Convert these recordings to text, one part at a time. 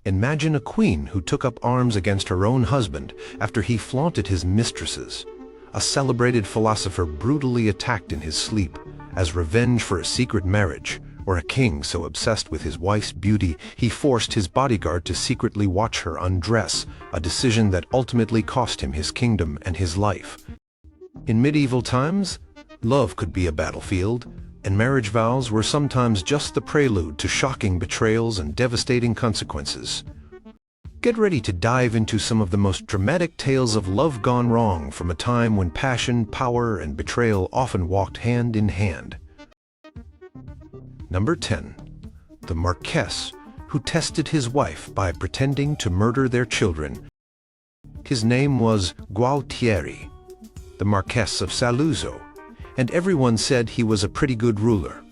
Imagine a queen who took up arms against her own husband after he flaunted his mistresses. A celebrated philosopher brutally attacked in his sleep as revenge for a secret marriage, or a king so obsessed with his wife's beauty he forced his bodyguard to secretly watch her undress, a decision that ultimately cost him his kingdom and his life. In medieval times, love could be a battlefield, and marriage vows were sometimes just the prelude to shocking betrayals and devastating consequences. Get ready to dive into some of the most dramatic tales of love gone wrong from a time when passion, power, and betrayal often walked hand in hand. Number 10. The Marquess, who tested his wife by pretending to murder their children. His name was Gualtieri, the Marquess of Saluzzo, and everyone said he was a pretty good ruler.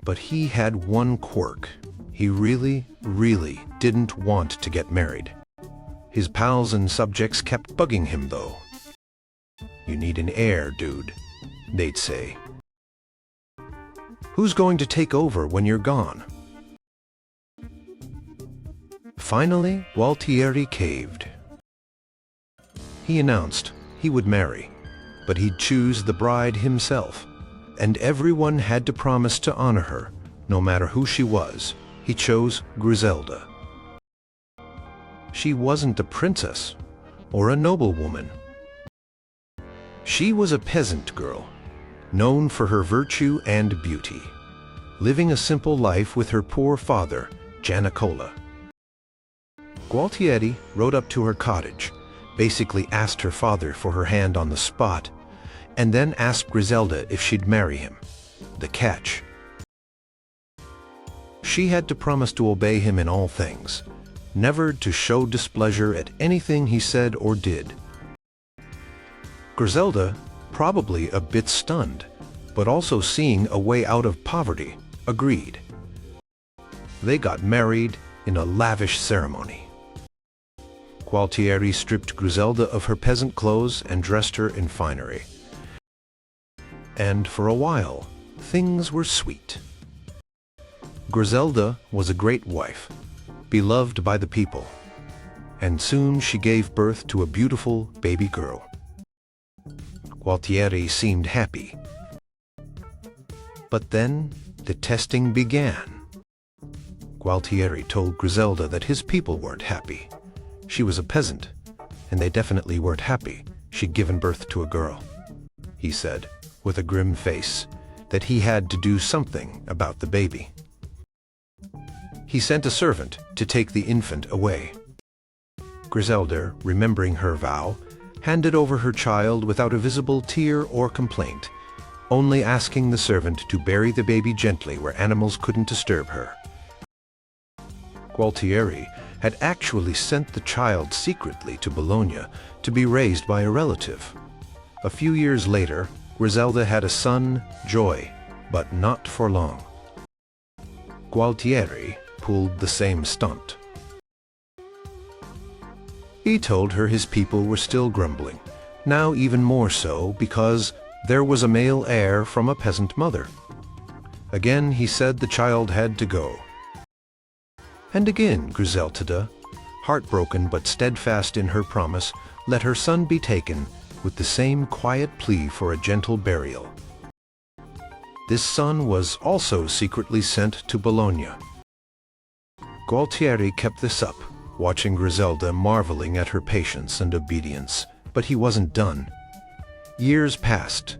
But he had one quirk. He really didn't want to get married. His pals and subjects kept bugging him though. "You need an heir, dude," they'd say. "Who's going to take over when you're gone?" Finally, Gualtieri caved. He announced he would marry, but he'd choose the bride himself, and everyone had to promise to honor her, no matter who she was. He chose Griselda. She wasn't a princess or a noblewoman. She was a peasant girl, known for her virtue and beauty, living a simple life with her poor father, Giannicola. Gualtieri rode up to her cottage, basically asked her father for her hand on the spot, and then asked Griselda if she'd marry him. The catch: she had to promise to obey him in all things, never to show displeasure at anything he said or did. Griselda, probably a bit stunned, but also seeing a way out of poverty, agreed. They got married in a lavish ceremony. Gualtieri stripped Griselda of her peasant clothes and dressed her in finery. And for a while, things were sweet. Griselda was a great wife, beloved by the people, and soon she gave birth to a beautiful baby girl. Gualtieri seemed happy. But then the testing began. Gualtieri told Griselda that his people weren't happy. She was a peasant, and they definitely weren't happy she'd given birth to a girl. He said, with a grim face, that he had to do something about the baby. He sent a servant to take the infant away. Griselda, remembering her vow, handed over her child without a visible tear or complaint, only asking the servant to bury the baby gently where animals couldn't disturb her. Gualtieri had actually sent the child secretly to Bologna to be raised by a relative. A few years later, Griselda had a son, Joy, but not for long. Gualtieri pulled the same stunt. He told her his people were still grumbling, now even more so because there was a male heir from a peasant mother. Again he said the child had to go. And again Griselda, heartbroken but steadfast in her promise, let her son be taken with the same quiet plea for a gentle burial. This son was also secretly sent to Bologna. Gualtieri kept this up, watching Griselda marveling at her patience and obedience, but he wasn't done. Years passed.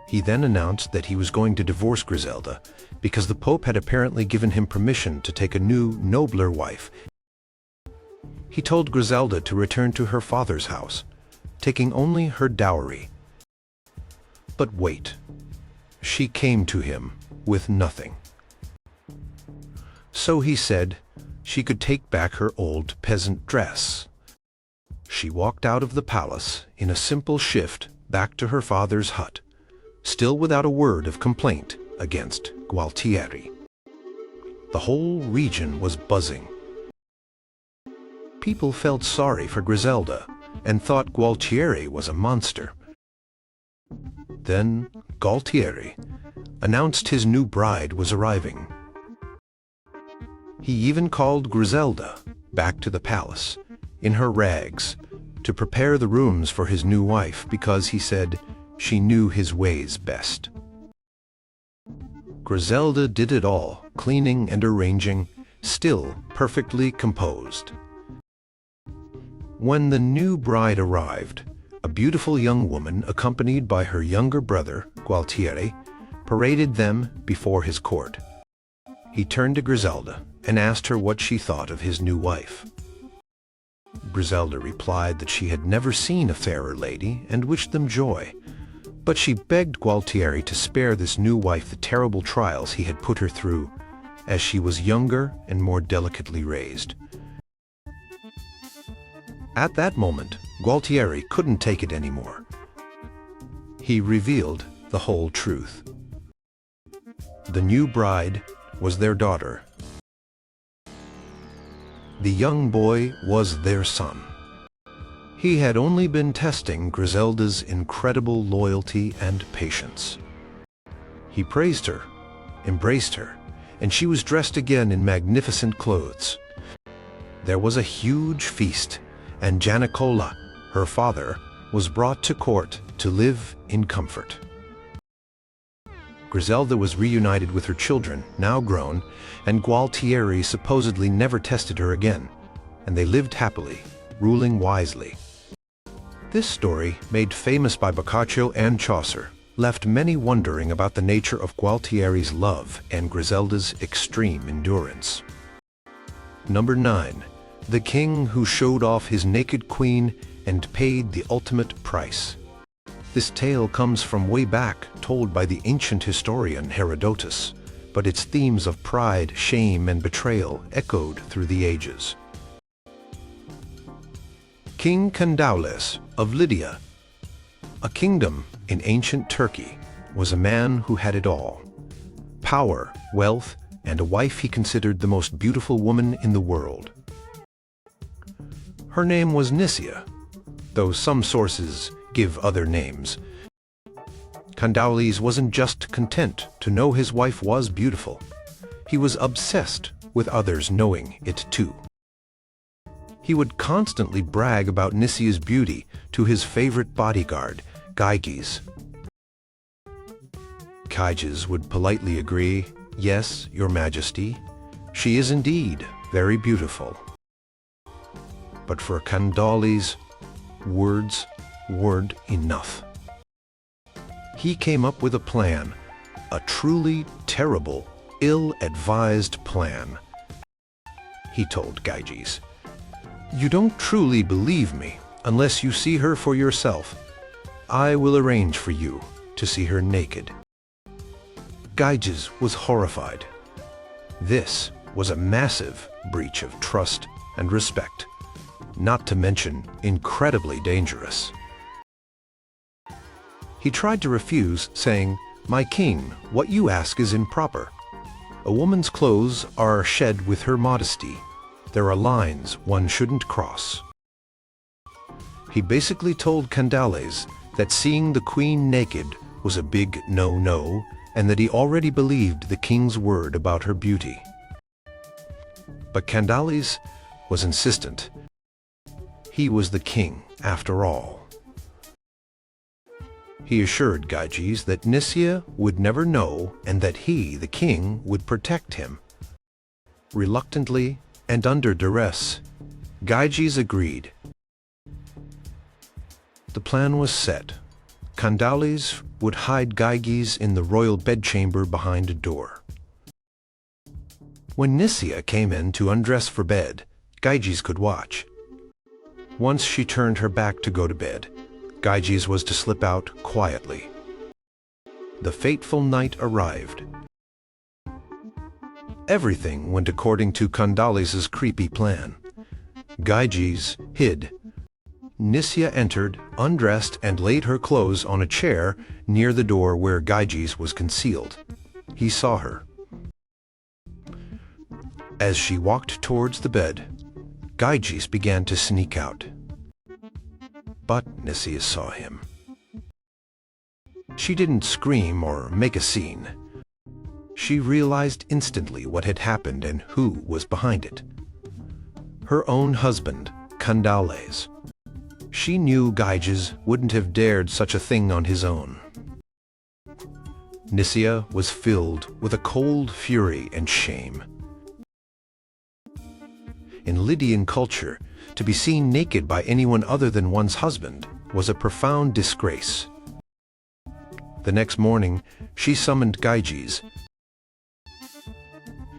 He then announced that he was going to divorce Griselda because the Pope had apparently given him permission to take a new, nobler wife. He told Griselda to return to her father's house, taking only her dowry. But wait, she came to him with nothing. So he said she could take back her old peasant dress. She walked out of the palace in a simple shift back to her father's hut, still without a word of complaint against Gualtieri. The whole region was buzzing. People felt sorry for Griselda and thought Gualtieri was a monster. Then Gualtieri announced his new bride was arriving. He even called Griselda back to the palace, in her rags, to prepare the rooms for his new wife because he said she knew his ways best. Griselda did it all, cleaning and arranging, still perfectly composed. When the new bride arrived, a beautiful young woman accompanied by her younger brother, Gualtieri, paraded them before his court. He turned to Griselda and asked her what she thought of his new wife. Griselda replied that she had never seen a fairer lady and wished them joy, but she begged Gualtieri to spare this new wife the terrible trials he had put her through, as she was younger and more delicately raised. At that moment, Gualtieri couldn't take it anymore. He revealed the whole truth. The new bride was their daughter. The young boy was their son. He had only been testing Griselda's incredible loyalty and patience. He praised her, embraced her, and she was dressed again in magnificent clothes. There was a huge feast, and Giannicola, her father, was brought to court to live in comfort. Griselda was reunited with her children, now grown, and Gualtieri supposedly never tested her again, and they lived happily, ruling wisely. This story, made famous by Boccaccio and Chaucer, left many wondering about the nature of Gualtieri's love and Griselda's extreme endurance. Number 9. The king who showed off his naked queen and paid the ultimate price. This tale comes from way back, told by the ancient historian Herodotus, but its themes of pride, shame, and betrayal echoed through the ages. King Scandalous of Lydia, a kingdom in ancient Turkey, was a man who had it all: power, wealth, and a wife he considered the most beautiful woman in the world. Her name was Nicia, though some sources give other names. Scandalous wasn't just content to know his wife was beautiful. He was obsessed with others knowing it too. He would constantly brag about Nicia's beauty to his favorite bodyguard, Gyges. Gyges would politely agree, "Yes, your majesty, she is indeed very beautiful." But for Scandalous, words weren't enough. He came up with a plan, a truly terrible, ill-advised plan. He told Gyges, "You don't truly believe me unless you see her for yourself. I will arrange for you to see her naked." Gyges was horrified. This was a massive breach of trust and respect, not to mention incredibly dangerous. He tried to refuse, saying, "My king, what you ask is improper. A woman's clothes are shed with her modesty. There are lines one shouldn't cross." He basically told Scandalous that seeing the queen naked was a big no-no, and that he already believed the king's word about her beauty. But Scandalous was insistent. He was the king, after all. He assured Gyges that Nicia would never know and that he, the king, would protect him. Reluctantly and under duress, Gyges agreed. The plan was set. Scandalous would hide Gyges in the royal bedchamber behind a door. When Nicia came in to undress for bed, Gyges could watch. Once she turned her back to go to bed, Gyges was to slip out quietly. The fateful night arrived. Everything went according to Scandalous's creepy plan. Gyges hid. Nicia entered, undressed, and laid her clothes on a chair near the door where Gyges was concealed. He saw her. As she walked towards the bed, Gyges began to sneak out. But Nicia saw him. She didn't scream or make a scene. She realized instantly what had happened and who was behind it. Her own husband, Scandalous. She knew Gyges wouldn't have dared such a thing on his own. Nicia was filled with a cold fury and shame. In Lydian culture, to be seen naked by anyone other than one's husband was a profound disgrace. The next morning, she summoned Gyges.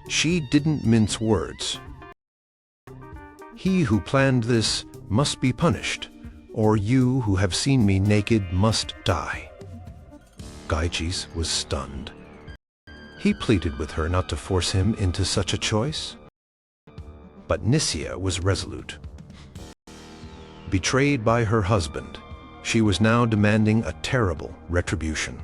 She didn't mince words. "He who planned this must be punished, or you who have seen me naked must die." Gyges was stunned. He pleaded with her not to force him into such a choice. But Nicia was resolute. Betrayed by her husband, she was now demanding a terrible retribution.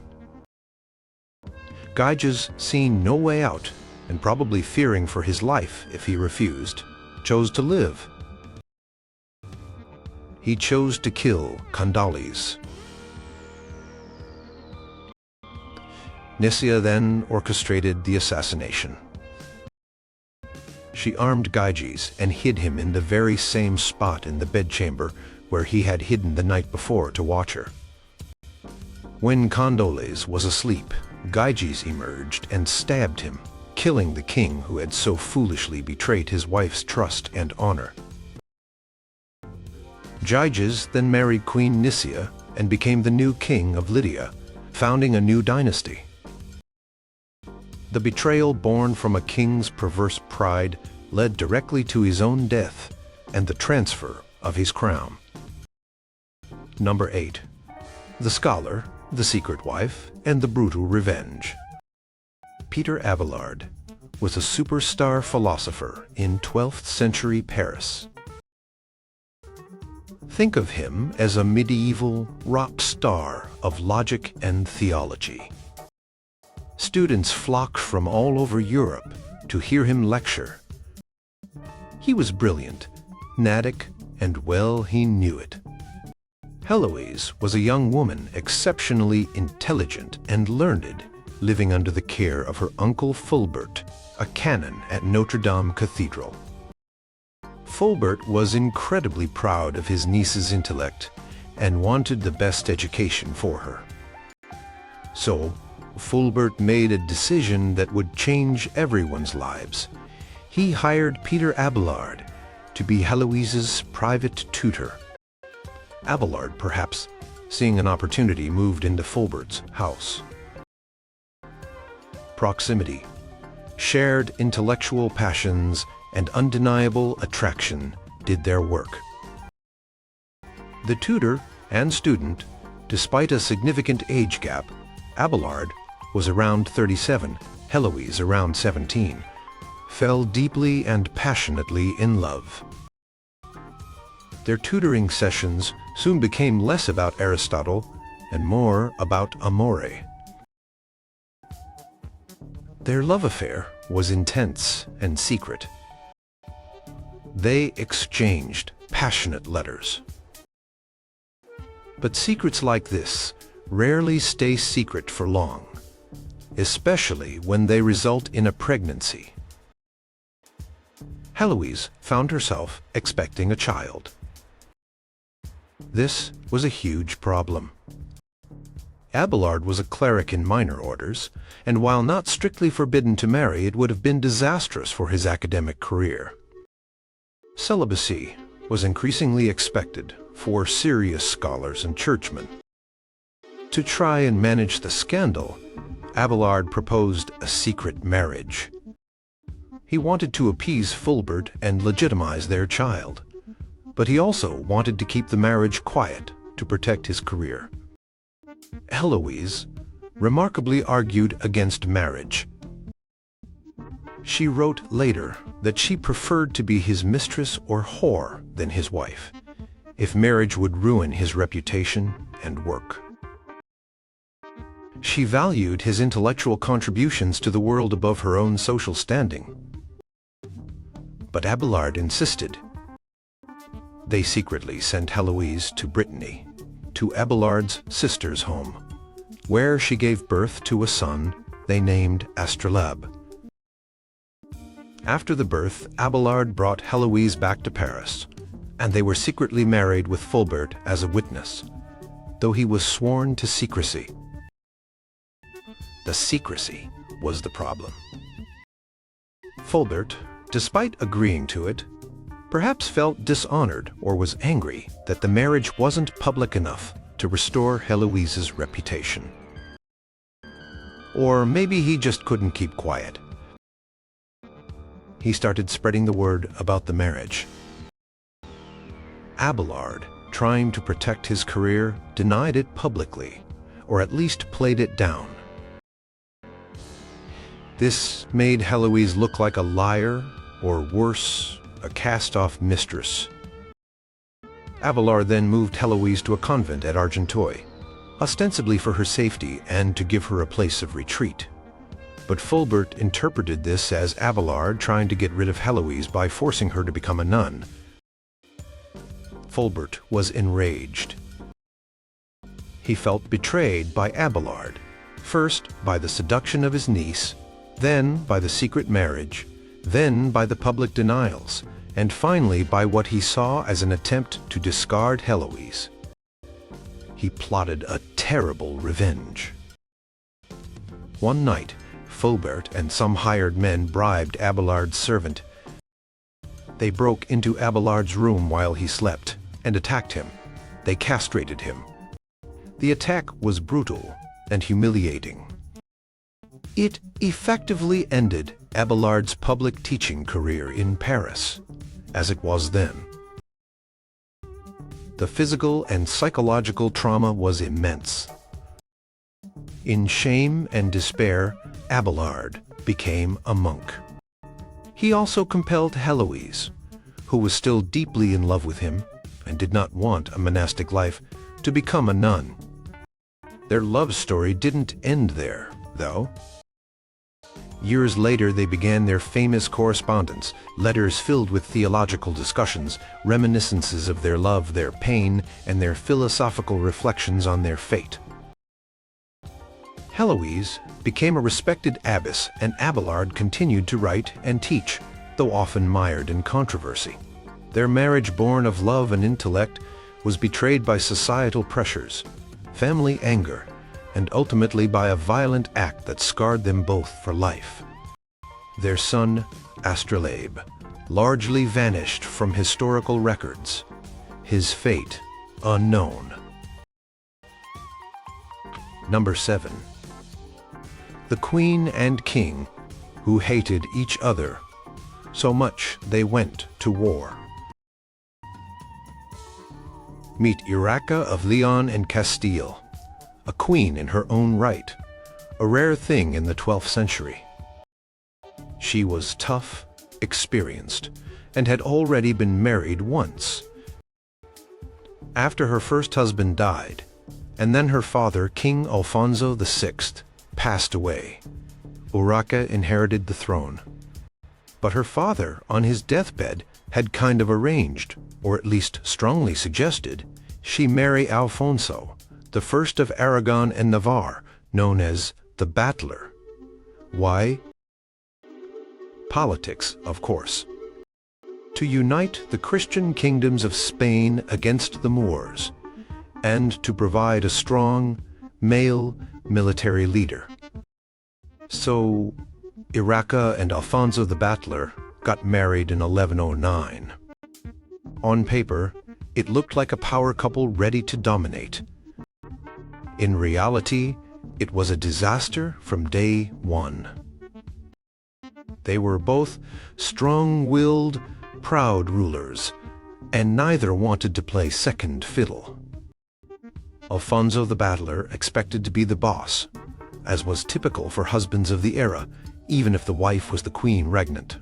Gyges, seeing no way out, and probably fearing for his life if he refused, chose to live. He chose to kill Scandalous. Nicia then orchestrated the assassination. She armed Gyges and hid him in the very same spot in the bedchamber where he had hidden the night before to watch her. When Scandalous was asleep, Gyges emerged and stabbed him, killing the king who had so foolishly betrayed his wife's trust and honor. Gyges then married Queen Nicia and became the new king of Lydia, founding a new dynasty. The betrayal born from a king's perverse pride led directly to his own death and the transfer of his crown. Number 8. The Scholar, the Secret Wife, and the Brutal Revenge. Peter Abelard was a superstar philosopher in 12th century Paris. Think of him as a medieval rock star of logic and theology. Students flocked from all over Europe to hear him lecture. He was brilliant, fanatic, and well he knew it. Heloise was a young woman exceptionally intelligent and learned, living under the care of her uncle Fulbert, a canon at Notre Dame Cathedral. Fulbert was incredibly proud of his niece's intellect and wanted the best education for her. So, Fulbert made a decision that would change everyone's lives. He hired Peter Abelard to be Heloise's private tutor. Abelard, perhaps, seeing an opportunity, moved into Fulbert's house. Proximity, shared intellectual passions, and undeniable attraction did their work. The tutor and student, despite a significant age gap, Abelard was around 37, Heloise around 17, fell deeply and passionately in love. Their tutoring sessions soon became less about Aristotle and more about amore. Their love affair was intense and secret. They exchanged passionate letters. But secrets like this rarely stay secret for long, especially when they result in a pregnancy. Heloise found herself expecting a child. This was a huge problem. Abelard was a cleric in minor orders, and while not strictly forbidden to marry, it would have been disastrous for his academic career. Celibacy was increasingly expected for serious scholars and churchmen. To try and manage the scandal, Abelard proposed a secret marriage. He wanted to appease Fulbert and legitimize their child, but he also wanted to keep the marriage quiet to protect his career. Heloise remarkably argued against marriage. She wrote later that she preferred to be his mistress or whore than his wife, if marriage would ruin his reputation and work. She valued his intellectual contributions to the world above her own social standing. But Abelard insisted. They secretly sent Heloise to Brittany, to Abelard's sister's home, where she gave birth to a son they named Astrolabe. After the birth, Abelard brought Heloise back to Paris, and they were secretly married with Fulbert as a witness, though he was sworn to secrecy. The secrecy was the problem. Fulbert, despite agreeing to it, perhaps felt dishonored or was angry that the marriage wasn't public enough to restore Heloise's reputation. Or maybe he just couldn't keep quiet. He started spreading the word about the marriage. Abelard, trying to protect his career, denied it publicly, or at least played it down. This made Heloise look like a liar, or worse, a cast-off mistress. Abelard then moved Heloise to a convent at Argenteuil, ostensibly for her safety and to give her a place of retreat. But Fulbert interpreted this as Abelard trying to get rid of Heloise by forcing her to become a nun. Fulbert was enraged. He felt betrayed by Abelard, first by the seduction of his niece, then by the secret marriage, then by the public denials, and finally by what he saw as an attempt to discard Heloise. He plotted a terrible revenge. One night, Fulbert and some hired men bribed Abelard's servant. They broke into Abelard's room while he slept and attacked him. They castrated him. The attack was brutal and humiliating. It effectively ended Abelard's public teaching career in Paris, as it was then. The physical and psychological trauma was immense. In shame and despair, Abelard became a monk. He also compelled Heloise, who was still deeply in love with him and did not want a monastic life, to become a nun. Their love story didn't end there, though. Years later, they began their famous correspondence, letters filled with theological discussions, reminiscences of their love, their pain, and their philosophical reflections on their fate. Heloise became a respected abbess, and Abelard continued to write and teach, though often mired in controversy. Their marriage, born of love and intellect, was betrayed by societal pressures, family anger, and ultimately by a violent act that scarred them both for life. Their son, Astrolabe, largely vanished from historical records, his fate unknown. Number 7. The Queen and King, who hated each other so much they went to war. Meet Urraca of Leon and Castile, a queen in her own right, a rare thing in the 12th century. She was tough, experienced, and had already been married once. After her first husband died, and then her father, King Alfonso VI, passed away, Urraca inherited the throne. But her father, on his deathbed, had kind of arranged, or at least strongly suggested, she marry Alfonso, the first of Aragon and Navarre, known as the Battler. Why? Politics, of course. To unite the Christian kingdoms of Spain against the Moors, and to provide a strong, male military leader. So, Urraca and Alfonso the Battler got married in 1109. On paper, it looked like a power couple ready to dominate. In reality, it was a disaster from day one. They were both strong-willed, proud rulers, and neither wanted to play second fiddle. Alfonso the Battler expected to be the boss, as was typical for husbands of the era, even if the wife was the queen regnant.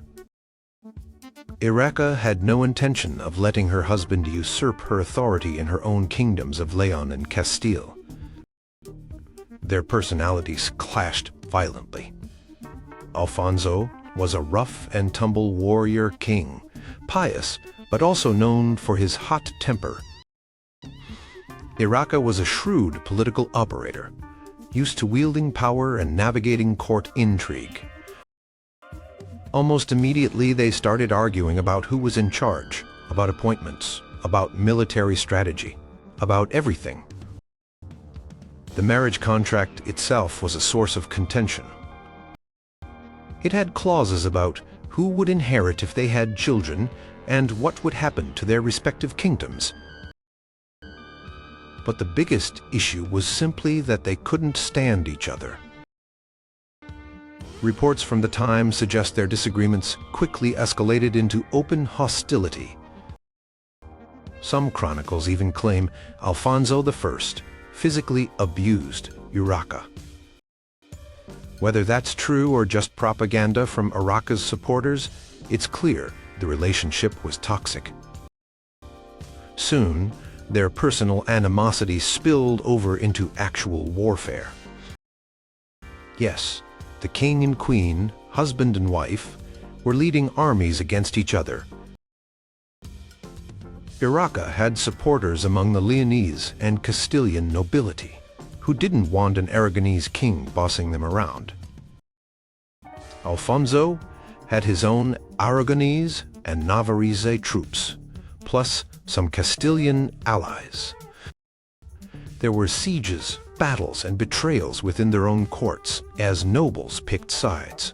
Urraca had no intention of letting her husband usurp her authority in her own kingdoms of Leon and Castile. Their personalities clashed violently. Alfonso was a rough-and-tumble warrior king, pious, but also known for his hot temper. Urraca was a shrewd political operator, used to wielding power and navigating court intrigue. Almost immediately they started arguing about who was in charge, about appointments, about military strategy, about everything. The marriage contract itself was a source of contention. It had clauses about who would inherit if they had children and what would happen to their respective kingdoms. But the biggest issue was simply that they couldn't stand each other. Reports from the time suggest their disagreements quickly escalated into open hostility. Some chronicles even claim Alfonso I physically abused Urraca. Whether that's true or just propaganda from Urraca's supporters, it's clear the relationship was toxic. Soon, their personal animosity spilled over into actual warfare. Yes, the king and queen, husband and wife, were leading armies against each other. Urraca had supporters among the Leonese and Castilian nobility, who didn't want an Aragonese king bossing them around. Alfonso had his own Aragonese and Navarrese troops, plus some Castilian allies. There were sieges, battles, and betrayals within their own courts as nobles picked sides.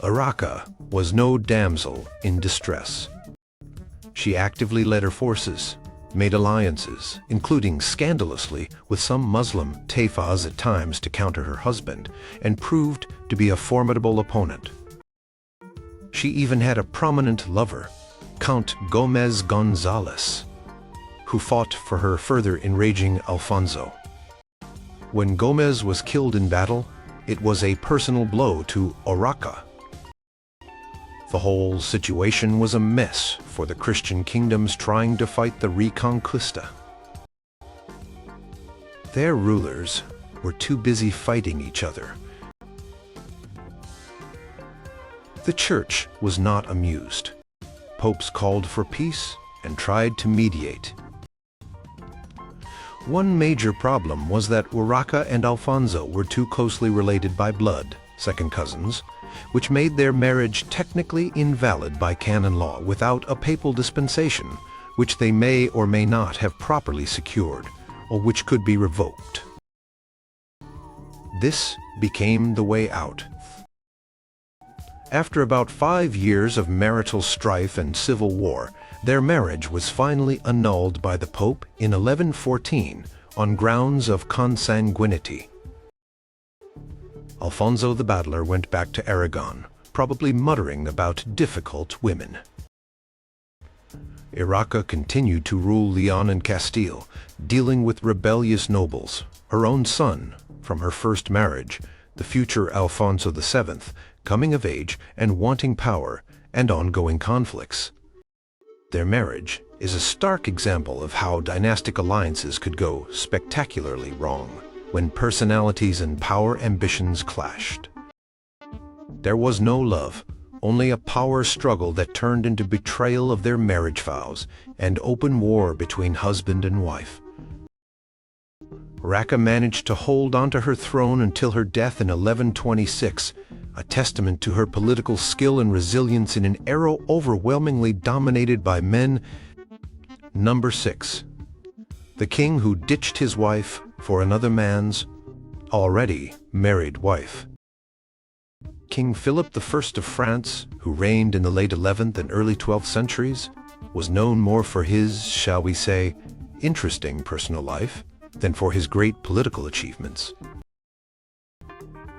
Urraca was no damsel in distress. She actively led her forces, made alliances, including scandalously with some Muslim taifas at times to counter her husband, and proved to be a formidable opponent. She even had a prominent lover, Count Gomez Gonzalez, who fought for her, further enraging Alfonso. When Gomez was killed in battle, it was a personal blow to Urraca. The whole situation was a mess for the Christian kingdoms trying to fight the Reconquista. Their rulers were too busy fighting each other. The church was not amused. Popes called for peace and tried to mediate. One major problem was that Urraca and Alfonso were too closely related by blood, second cousins, which made their marriage technically invalid by canon law without a papal dispensation, which they may or may not have properly secured, or which could be revoked. This became the way out. After about 5 years of marital strife and civil war, their marriage was finally annulled by the Pope in 1114 on grounds of consanguinity. Alfonso the Battler went back to Aragon, probably muttering about difficult women. Urraca continued to rule Leon and Castile, dealing with rebellious nobles. Her own son, from her first marriage, the future Alfonso VII, coming of age and wanting power, and ongoing conflicts. Their marriage is a stark example of how dynastic alliances could go spectacularly wrong when personalities and power ambitions clashed. There was no love, only a power struggle that turned into betrayal of their marriage vows and open war between husband and wife. Urraca managed to hold onto her throne until her death in 1126, a testament to her political skill and resilience in an era overwhelmingly dominated by men. Number 6. The king who ditched his wife for another man's already married wife. King Philip I of France, who reigned in the late 11th and early 12th centuries, was known more for his, shall we say, interesting personal life than for his great political achievements.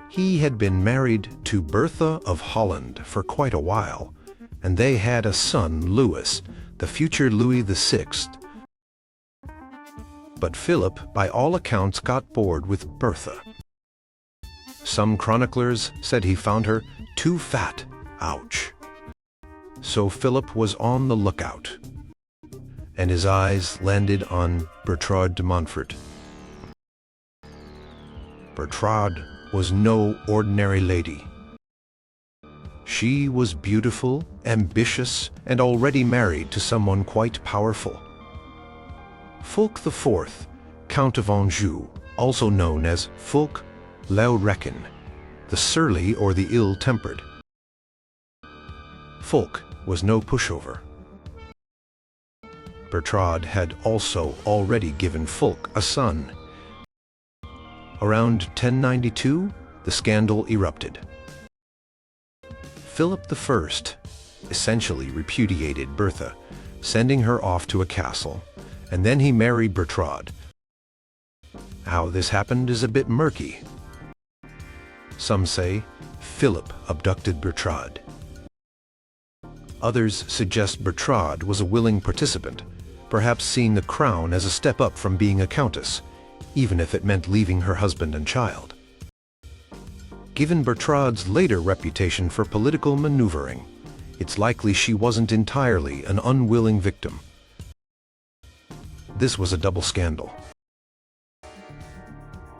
He had been married to Bertha of Holland for quite a while, and they had a son, Louis, the future Louis VI. But Philip, by all accounts, got bored with Bertha. Some chroniclers said he found her too fat. Ouch. So Philip was on the lookout, and his eyes landed on Bertrade de Montfort. Bertrade was no ordinary lady. She was beautiful, ambitious, and already married to someone quite powerful. Fulk IV, Count of Anjou, also known as Fulk Leeuwrekken, the surly or the ill-tempered. Fulk was no pushover. Bertrade had also already given Fulk a son. Around 1092, the scandal erupted. Philip I essentially repudiated Bertha, sending her off to a castle, and then he married Bertrade. How this happened is a bit murky. Some say Philip abducted Bertrade. Others suggest Bertrade was a willing participant, perhaps seeing the crown as a step up from being a countess, even if it meant leaving her husband and child. Given Bertrade's later reputation for political maneuvering, it's likely she wasn't entirely an unwilling victim. This was a double scandal.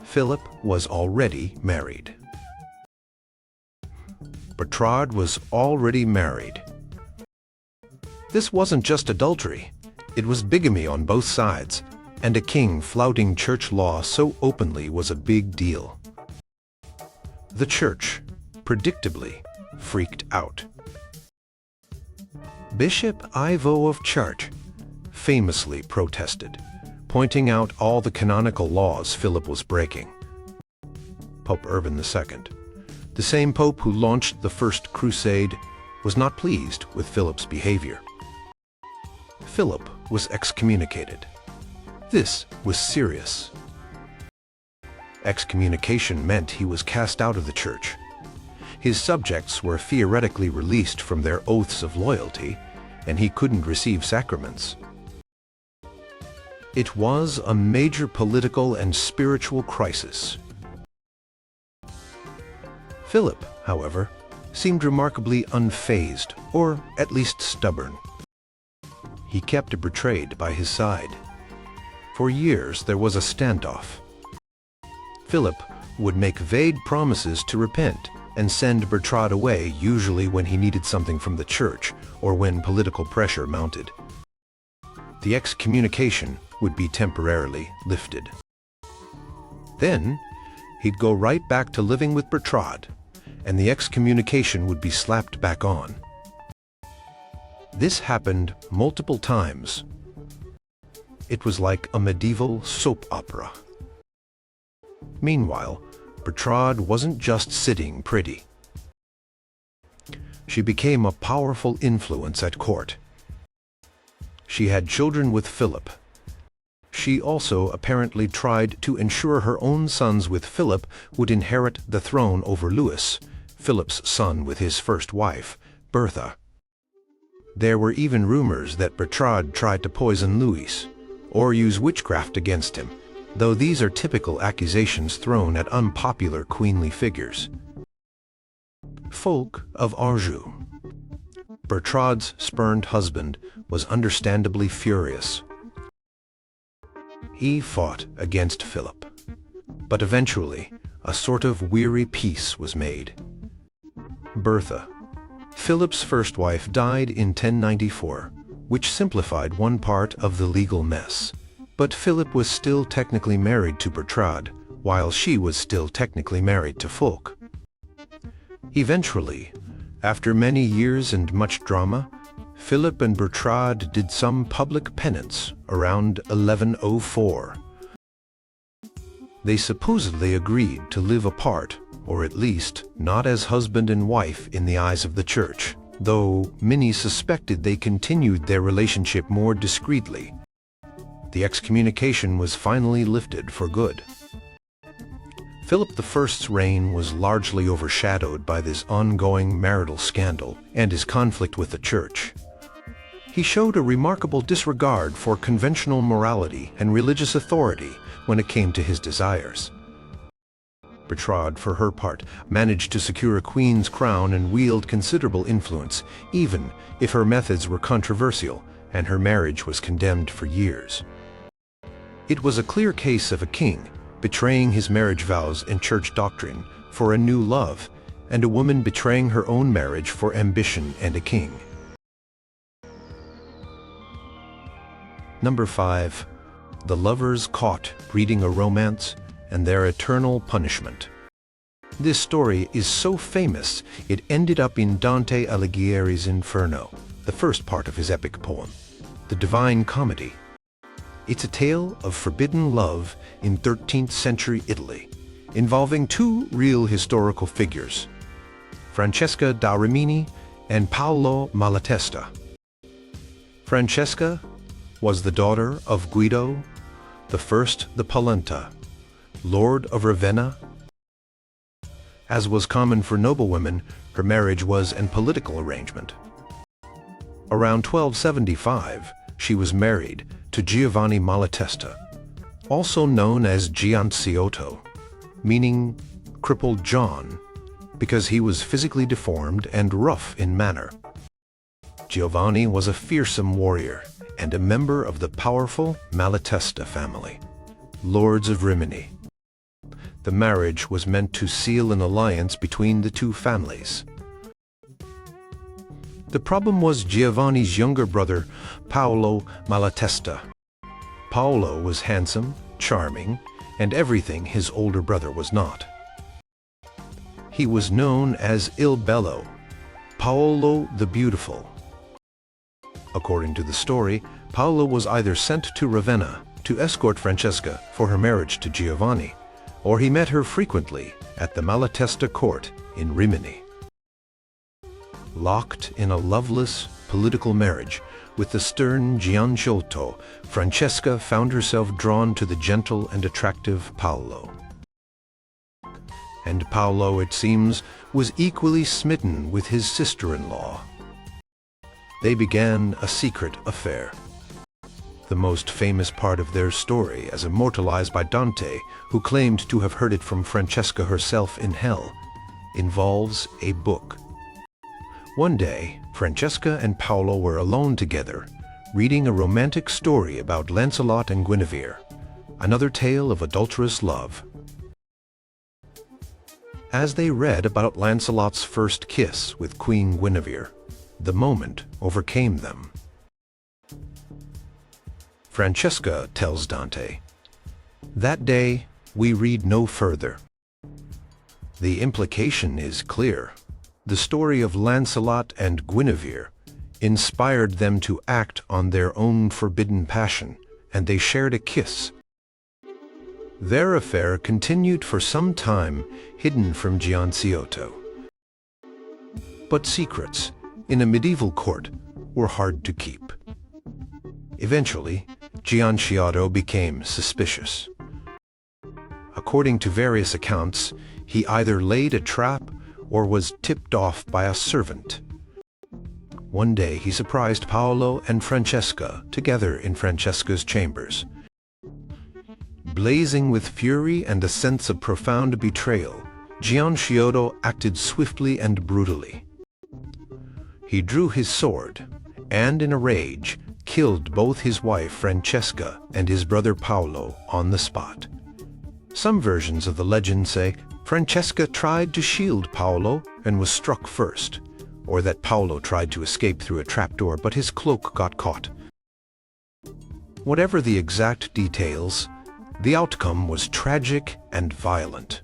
Philip was already married. Bertrade was already married. This wasn't just adultery, it was bigamy on both sides, and a king flouting church law so openly was a big deal. The church, predictably, freaked out. Bishop Ivo of Chartres famously protested, pointing out all the canonical laws Philip was breaking. Pope Urban II, the same pope who launched the First Crusade, was not pleased with Philip's behavior. Philip was excommunicated. This was serious. Excommunication meant he was cast out of the church. His subjects were theoretically released from their oaths of loyalty, and he couldn't receive sacraments. It was a major political and spiritual crisis. Philip, however, seemed remarkably unfazed, or at least stubborn. He kept Bertrade by his side. For years there was a standoff. Philip would make vague promises to repent and send Bertrade away, usually when he needed something from the church or when political pressure mounted. The excommunication would be temporarily lifted. Then he'd go right back to living with Bertrade, and the excommunication would be slapped back on. This happened multiple times. It was like a medieval soap opera. Meanwhile, Bertrade wasn't just sitting pretty. She became a powerful influence at court. She had children with Philip. She also apparently tried to ensure her own sons with Philip would inherit the throne over Louis, Philip's son with his first wife, Bertha. There were even rumors that Bertrade tried to poison Louis, or use witchcraft against him, though these are typical accusations thrown at unpopular queenly figures. Fulk of Anjou, Bertrade's spurned husband, was understandably furious. He fought against Philip, but eventually a sort of weary peace was made. Bertha, Philip's first wife, died in 1094, which simplified one part of the legal mess. But Philip was still technically married to Bertrade, while she was still technically married to Fulk. Eventually, after many years and much drama, Philip and Bertrade did some public penance around 1104. They supposedly agreed to live apart, or at least not as husband and wife in the eyes of the church, though many suspected they continued their relationship more discreetly. The excommunication was finally lifted for good. Philip I's reign was largely overshadowed by this ongoing marital scandal and his conflict with the church. He showed a remarkable disregard for conventional morality and religious authority when it came to his desires. Bertrade, for her part, managed to secure a queen's crown and wield considerable influence, even if her methods were controversial and her marriage was condemned for years. It was a clear case of a king betraying his marriage vows and church doctrine for a new love, and a woman betraying her own marriage for ambition and a king. Number 5. The lovers caught breeding a romance and their eternal punishment. This story is so famous, it ended up in Dante Alighieri's Inferno, the first part of his epic poem, the Divine Comedy. It's a tale of forbidden love in 13th century Italy, involving two real historical figures, Francesca da Rimini and Paolo Malatesta. Francesca was the daughter of Guido the Polenta, Lord of Ravenna. As was common for noblewomen, her marriage was an political arrangement. Around 1275, she was married to Giovanni Malatesta, also known as Gianciotto, meaning crippled John, because he was physically deformed and rough in manner. Giovanni was a fearsome warrior and a member of the powerful Malatesta family, Lords of Rimini. The marriage was meant to seal an alliance between the two families. The problem was Giovanni's younger brother, Paolo Malatesta. Paolo was handsome, charming, and everything his older brother was not. He was known as Il Bello, Paolo the Beautiful. According to the story, Paolo was either sent to Ravenna to escort Francesca for her marriage to Giovanni, or he met her frequently at the Malatesta court in Rimini. Locked in a loveless political marriage with the stern Gianciotto, Francesca found herself drawn to the gentle and attractive Paolo. And Paolo, it seems, was equally smitten with his sister-in-law. They began a secret affair. The most famous part of their story, as immortalized by Dante, who claimed to have heard it from Francesca herself in hell, involves a book. One day, Francesca and Paolo were alone together, reading a romantic story about Lancelot and Guinevere, another tale of adulterous love. As they read about Lancelot's first kiss with Queen Guinevere, the moment overcame them. Francesca tells Dante, "That day we read no further." The implication is clear. The story of Lancelot and Guinevere inspired them to act on their own forbidden passion, and they shared a kiss. Their affair continued for some time, hidden from Gianciotto. But secrets, in a medieval court, were hard to keep. Eventually, Gianciotto became suspicious. According to various accounts, he either laid a trap or was tipped off by a servant. One day he surprised Paolo and Francesca together in Francesca's chambers. Blazing with fury and a sense of profound betrayal, Gianciotto acted swiftly and brutally. He drew his sword and, in a rage, killed both his wife Francesca and his brother Paolo on the spot. Some versions of the legend say Francesca tried to shield Paolo and was struck first, or that Paolo tried to escape through a trapdoor but his cloak got caught. Whatever the exact details, the outcome was tragic and violent.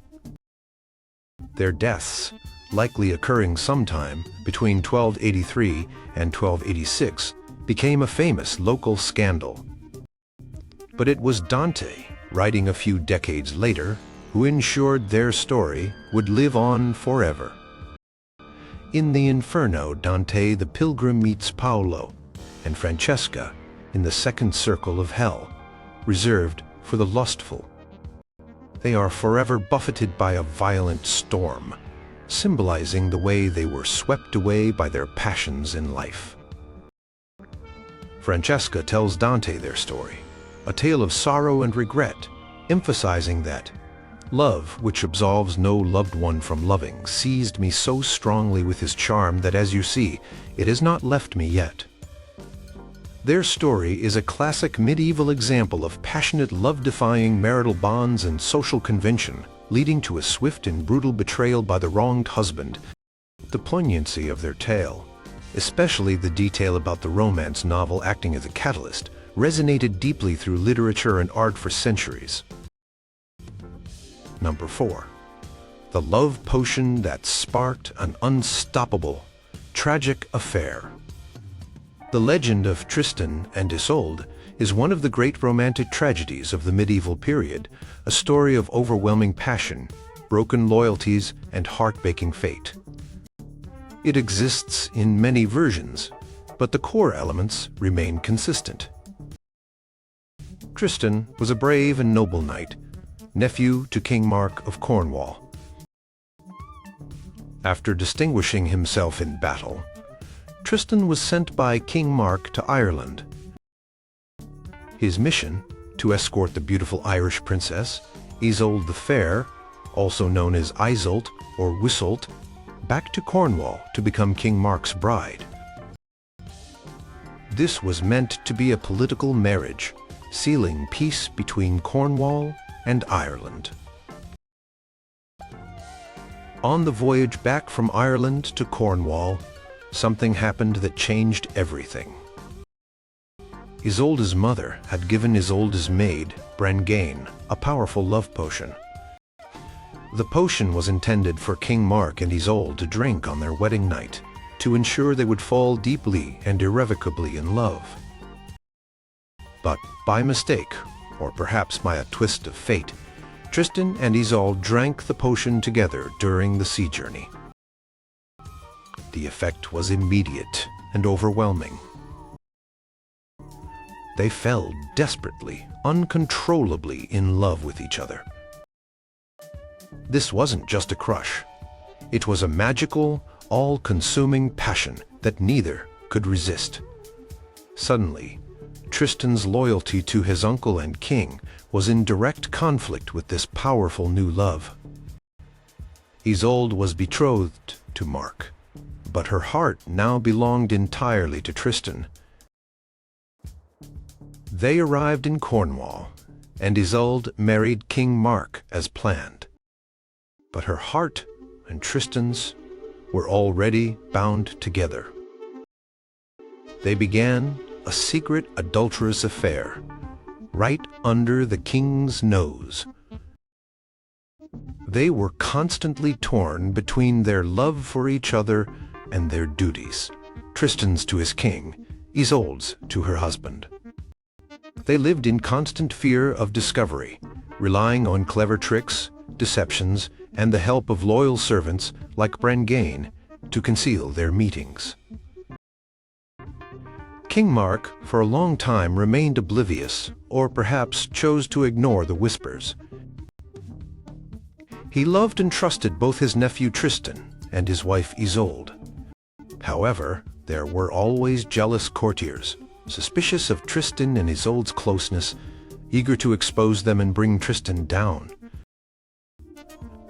Their deaths, likely occurring sometime between 1283 and 1286, became a famous local scandal. But it was Dante, writing a few decades later, who ensured their story would live on forever. In the Inferno, Dante the pilgrim meets Paolo and Francesca in the second circle of hell, reserved for the lustful. They are forever buffeted by a violent storm, symbolizing the way they were swept away by their passions in life. Francesca tells Dante their story, a tale of sorrow and regret, emphasizing that love, which absolves no loved one from loving, seized me so strongly with his charm that, as you see, it has not left me yet. Their story is a classic medieval example of passionate love-defying marital bonds and social convention, leading to a swift and brutal betrayal by the wronged husband. The poignancy of their tale, especially the detail about the romance novel acting as a catalyst, resonated deeply through literature and art for centuries. Number 4. The love potion that sparked an unstoppable, tragic affair. The legend of Tristan and Isolde is one of the great romantic tragedies of the medieval period, a story of overwhelming passion, broken loyalties, and heartbreaking fate. It exists in many versions, but the core elements remain consistent. Tristan was a brave and noble knight, nephew to King Mark of Cornwall. After distinguishing himself in battle, Tristan was sent by King Mark to Ireland. His mission, to escort the beautiful Irish princess, Isolde the Fair, also known as Isolde or Wisolt, back to Cornwall to become King Mark's bride. This was meant to be a political marriage, sealing peace between Cornwall and Ireland. On the voyage back from Ireland to Cornwall, something happened that changed everything. Isolde's mother had given Isolde's maid, Brangane, a powerful love potion. The potion was intended for King Mark and Isolde to drink on their wedding night, to ensure they would fall deeply and irrevocably in love. But by mistake, or perhaps by a twist of fate, Tristan and Isolde drank the potion together during the sea journey. The effect was immediate and overwhelming. They fell desperately, uncontrollably in love with each other. This wasn't just a crush. It was a magical, all-consuming passion that neither could resist. Suddenly, Tristan's loyalty to his uncle and king was in direct conflict with this powerful new love. Isolde was betrothed to Mark, but her heart now belonged entirely to Tristan. They arrived in Cornwall, and Isolde married King Mark as planned. But her heart and Tristan's were already bound together. They began a secret adulterous affair, right under the king's nose. They were constantly torn between their love for each other and their duties, Tristan's to his king, Isolde's to her husband. They lived in constant fear of discovery, relying on clever tricks, deceptions, and the help of loyal servants like Brangane to conceal their meetings. King Mark for a long time remained oblivious, or perhaps chose to ignore the whispers. He loved and trusted both his nephew Tristan and his wife Isolde. However, there were always jealous courtiers, suspicious of Tristan and Isolde's closeness, eager to expose them and bring Tristan down.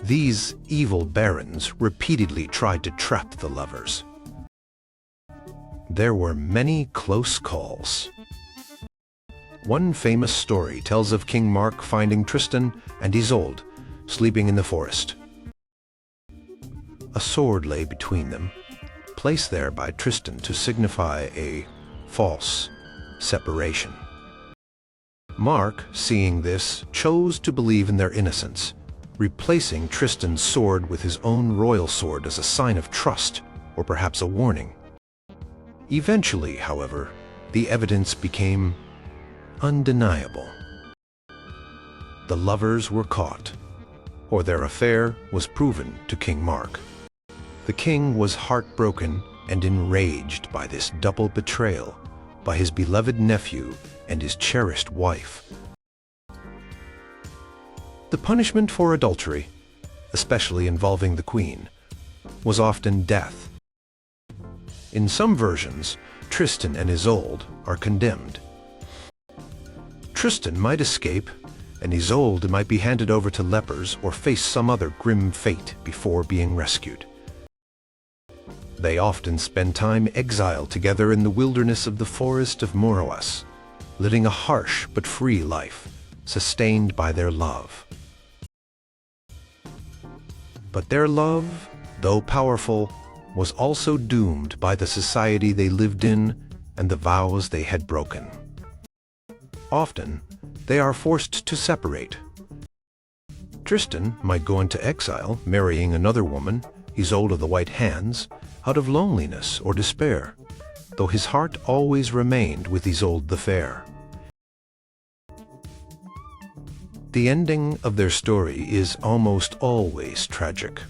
These evil barons repeatedly tried to trap the lovers. There were many close calls. One famous story tells of King Mark finding Tristan and Isolde sleeping in the forest. A sword lay between them, placed there by Tristan to signify a false separation. Mark, seeing this, chose to believe in their innocence, replacing Tristan's sword with his own royal sword as a sign of trust, or perhaps a warning. Eventually, however, the evidence became undeniable. The lovers were caught, or their affair was proven to King Mark. The king was heartbroken and enraged by this double betrayal by his beloved nephew and his cherished wife. The punishment for adultery, especially involving the queen, was often death. In some versions, Tristan and Isolde are condemned. Tristan might escape, and Isolde might be handed over to lepers or face some other grim fate before being rescued. They often spend time exiled together in the wilderness of the forest of Moroas, living a harsh but free life, sustained by their love. But their love, though powerful, was also doomed by the society they lived in and the vows they had broken. Often, they are forced to separate. Tristan might go into exile, marrying another woman, Isolde of the White Hands, out of loneliness or despair, though his heart always remained with Isolde the Fair. The ending of their story is almost always tragic.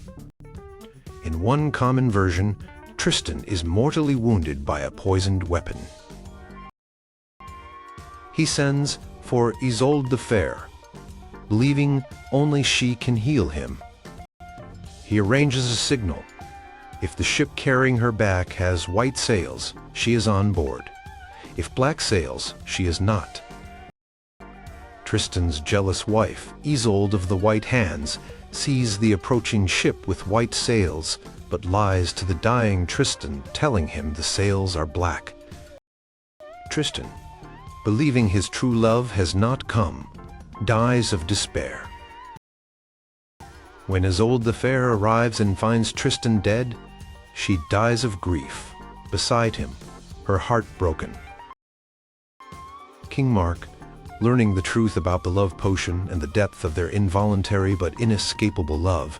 In one common version, Tristan is mortally wounded by a poisoned weapon. He sends for Isolde the Fair, believing only she can heal him. He arranges a signal. If the ship carrying her back has white sails, she is on board. If black sails, she is not. Tristan's jealous wife, Isolde of the White Hands, sees the approaching ship with white sails, but lies to the dying Tristan, telling him the sails are black. Tristan, believing his true love has not come, dies of despair. When Isolde the Fair arrives and finds Tristan dead, she dies of grief, beside him, her heart broken. King Mark, learning the truth about the love potion and the depth of their involuntary but inescapable love,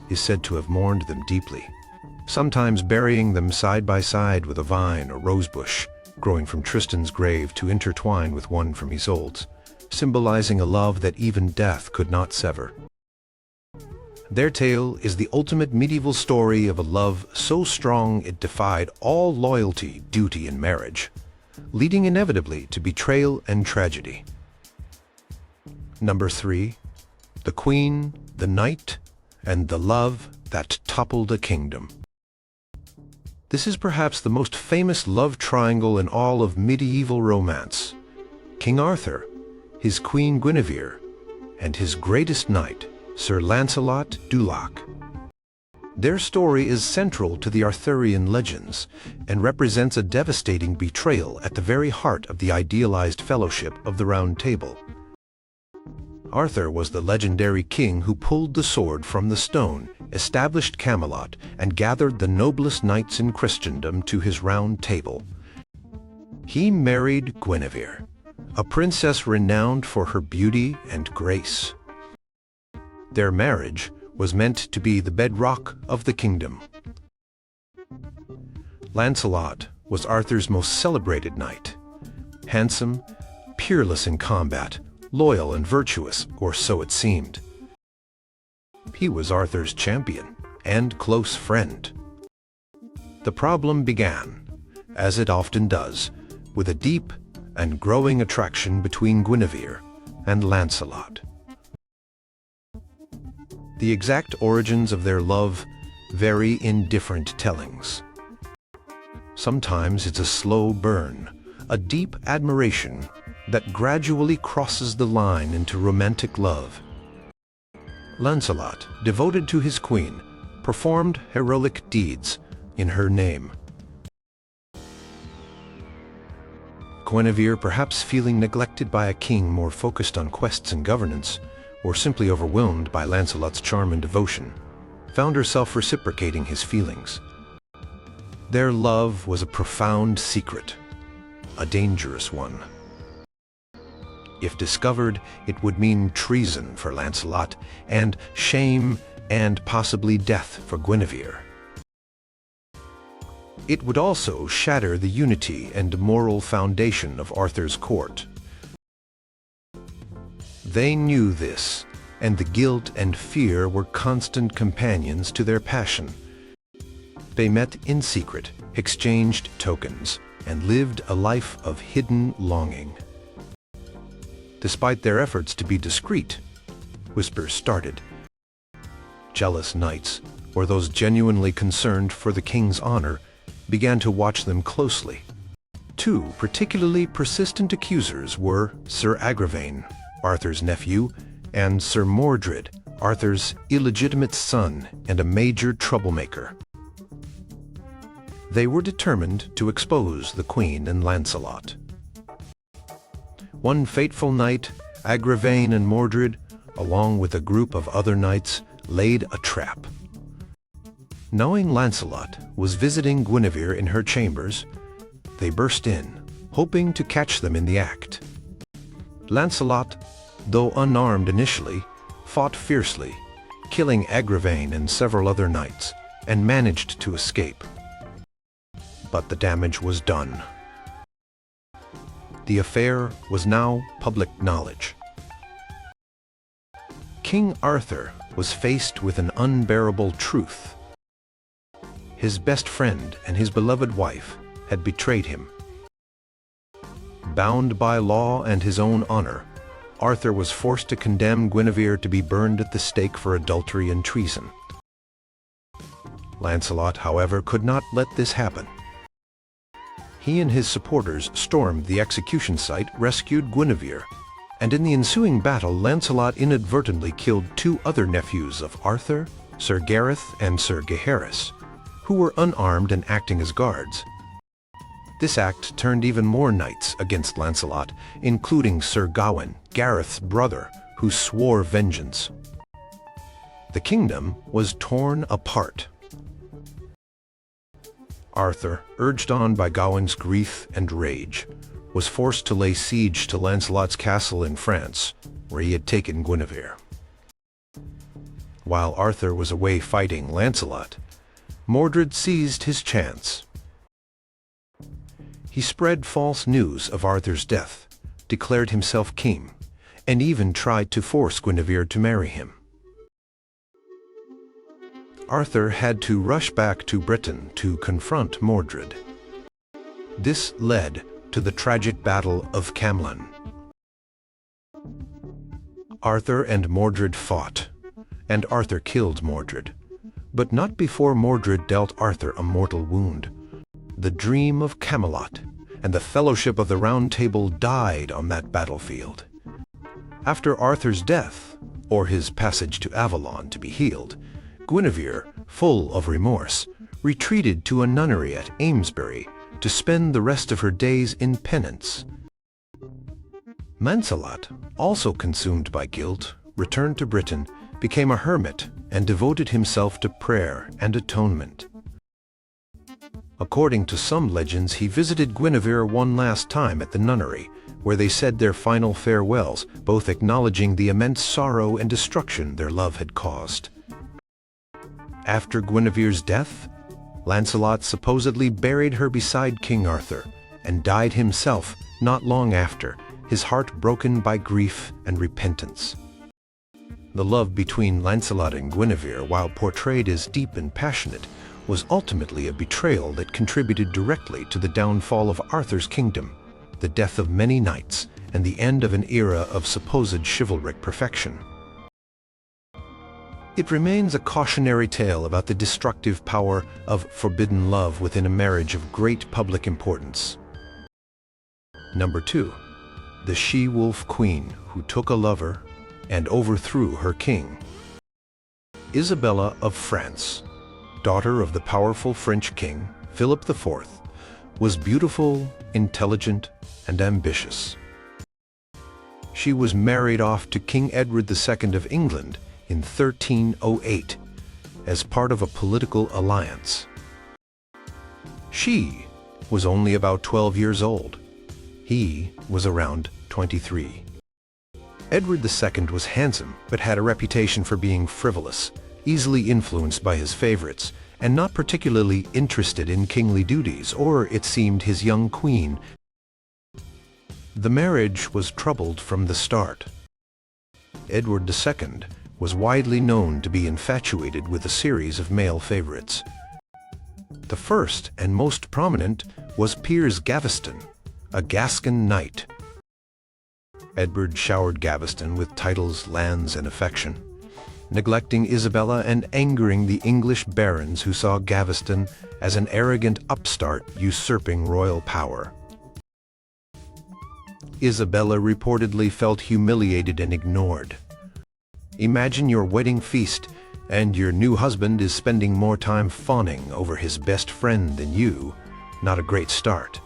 is said to have mourned them deeply, sometimes burying them side by side with a vine or rosebush growing from Tristan's grave to intertwine with one from Isolde's, symbolizing a love that even death could not sever. Their tale is the ultimate medieval story of a love so strong it defied all loyalty, duty, and marriage, leading inevitably to betrayal and tragedy. Number 3. The Queen, the Knight, and the Love that Toppled a Kingdom. This is perhaps the most famous love triangle in all of medieval romance. King Arthur, his Queen Guinevere, and his greatest knight, Sir Lancelot du Lac. Their story is central to the Arthurian legends and represents a devastating betrayal at the very heart of the idealized fellowship of the Round Table. Arthur was the legendary king who pulled the sword from the stone, established Camelot, and gathered the noblest knights in Christendom to his Round Table. He married Guinevere, a princess renowned for her beauty and grace. Their marriage was meant to be the bedrock of the kingdom. Lancelot was Arthur's most celebrated knight. Handsome, peerless in combat, loyal and virtuous, or so it seemed. He was Arthur's champion and close friend. The problem began, as it often does, with a deep and growing attraction between Guinevere and Lancelot. The exact origins of their love vary in different tellings. Sometimes it's a slow burn, a deep admiration that gradually crosses the line into romantic love. Lancelot, devoted to his queen, performed heroic deeds in her name. Guinevere, perhaps feeling neglected by a king more focused on quests and governance, or simply overwhelmed by Lancelot's charm and devotion, found herself reciprocating his feelings. Their love was a profound secret, a dangerous one. If discovered, it would mean treason for Lancelot, and shame and possibly death for Guinevere. It would also shatter the unity and moral foundation of Arthur's court. They knew this, and the guilt and fear were constant companions to their passion. They met in secret, exchanged tokens, and lived a life of hidden longing. Despite their efforts to be discreet, whispers started. Jealous knights, or those genuinely concerned for the king's honor, began to watch them closely. Two particularly persistent accusers were Sir Agravaine, Arthur's nephew, and Sir Mordred, Arthur's illegitimate son and a major troublemaker. They were determined to expose the Queen and Lancelot. One fateful night, Agravaine and Mordred, along with a group of other knights, laid a trap. Knowing Lancelot was visiting Guinevere in her chambers, they burst in, hoping to catch them in the act. Lancelot, though unarmed initially, fought fiercely, killing Agravain and several other knights, and managed to escape. But the damage was done. The affair was now public knowledge. King Arthur was faced with an unbearable truth. His best friend and his beloved wife had betrayed him. Bound by law and his own honor, Arthur was forced to condemn Guinevere to be burned at the stake for adultery and treason. Lancelot, however, could not let this happen. He and his supporters stormed the execution site, rescued Guinevere, and in the ensuing battle, Lancelot inadvertently killed two other nephews of Arthur, Sir Gareth and Sir Gaheris, who were unarmed and acting as guards. This act turned even more knights against Lancelot, including Sir Gawain, Gareth's brother, who swore vengeance. The kingdom was torn apart. Arthur, urged on by Gawain's grief and rage, was forced to lay siege to Lancelot's castle in France, where he had taken Guinevere. While Arthur was away fighting Lancelot, Mordred seized his chance. He spread false news of Arthur's death, declared himself king, and even tried to force Guinevere to marry him. Arthur had to rush back to Britain to confront Mordred. This led to the tragic Battle of Camlan. Arthur and Mordred fought, and Arthur killed Mordred, but not before Mordred dealt Arthur a mortal wound. The dream of Camelot and the Fellowship of the Round Table died on that battlefield. After Arthur's death, or his passage to Avalon to be healed, Guinevere, full of remorse, retreated to a nunnery at Amesbury to spend the rest of her days in penance. Lancelot, also consumed by guilt, returned to Britain, became a hermit, and devoted himself to prayer and atonement. According to some legends, he visited Guinevere one last time at the nunnery, where they said their final farewells, both acknowledging the immense sorrow and destruction their love had caused. After Guinevere's death, Lancelot supposedly buried her beside King Arthur, and died himself not long after, his heart broken by grief and repentance. The love between Lancelot and Guinevere, while portrayed as deep and passionate, was ultimately a betrayal that contributed directly to the downfall of Arthur's kingdom, the death of many knights, and the end of an era of supposed chivalric perfection. It remains a cautionary tale about the destructive power of forbidden love within a marriage of great public importance. Number 2. The She-Wolf Queen who took a lover and overthrew her king. Isabella of France, daughter of the powerful French king, Philip IV, was beautiful, intelligent, and ambitious. She was married off to King Edward II of England in 1308 as part of a political alliance. She was only about 12 years old. He was around 23. Edward II was handsome, but had a reputation for being frivolous, easily influenced by his favorites, and not particularly interested in kingly duties or, it seemed, his young queen. The marriage was troubled from the start. Edward II was widely known to be infatuated with a series of male favorites. The first and most prominent was Piers Gaveston, a Gascon knight. Edward showered Gaveston with titles, lands, and affection, neglecting Isabella and angering the English barons who saw Gaveston as an arrogant upstart usurping royal power. Isabella reportedly felt humiliated and ignored. Imagine your wedding feast, and your new husband is spending more time fawning over his best friend than you. Not a great start.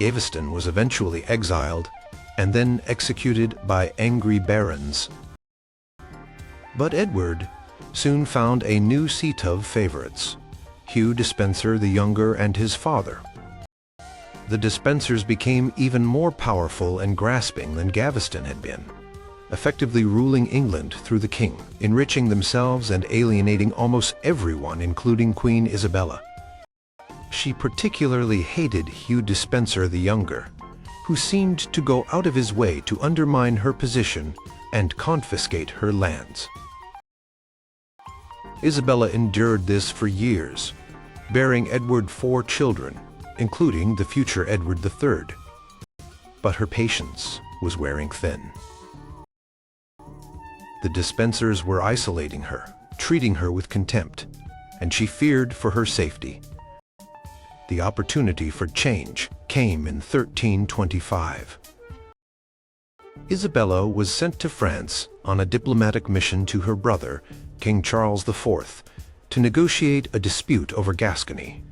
Gaveston was eventually exiled and then executed by angry barons. But Edward soon found a new seat of favorites, Hugh Despenser the Younger and his father. The Despensers became even more powerful and grasping than Gaveston had been. effectively ruling England through the king, enriching themselves and alienating almost everyone, including Queen Isabella. She particularly hated Hugh Despenser the Younger, who seemed to go out of his way to undermine her position and confiscate her lands. Isabella endured this for years, bearing Edward 4 children, including the future Edward III. But her patience was wearing thin. The Despensers were isolating her, treating her with contempt, and she feared for her safety. The opportunity for change came in 1325. Isabella was sent to France on a diplomatic mission to her brother, King Charles IV, to negotiate a dispute over Gascony.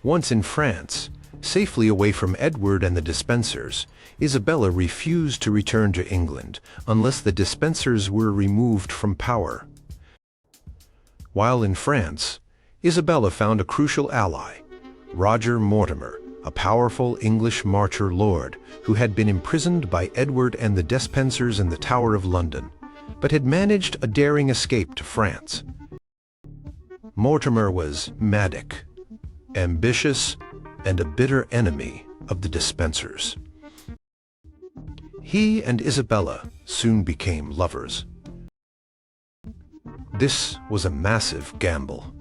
Once in France, safely away from Edward and the Despensers, Isabella refused to return to England unless the Despensers were removed from power. While in France, Isabella found a crucial ally, Roger Mortimer, a powerful English marcher lord who had been imprisoned by Edward and the Despensers in the Tower of London, but had managed a daring escape to France. Mortimer was Maddick, ambitious, and a bitter enemy of the Despensers. He and Isabella soon became lovers. This was a massive gamble.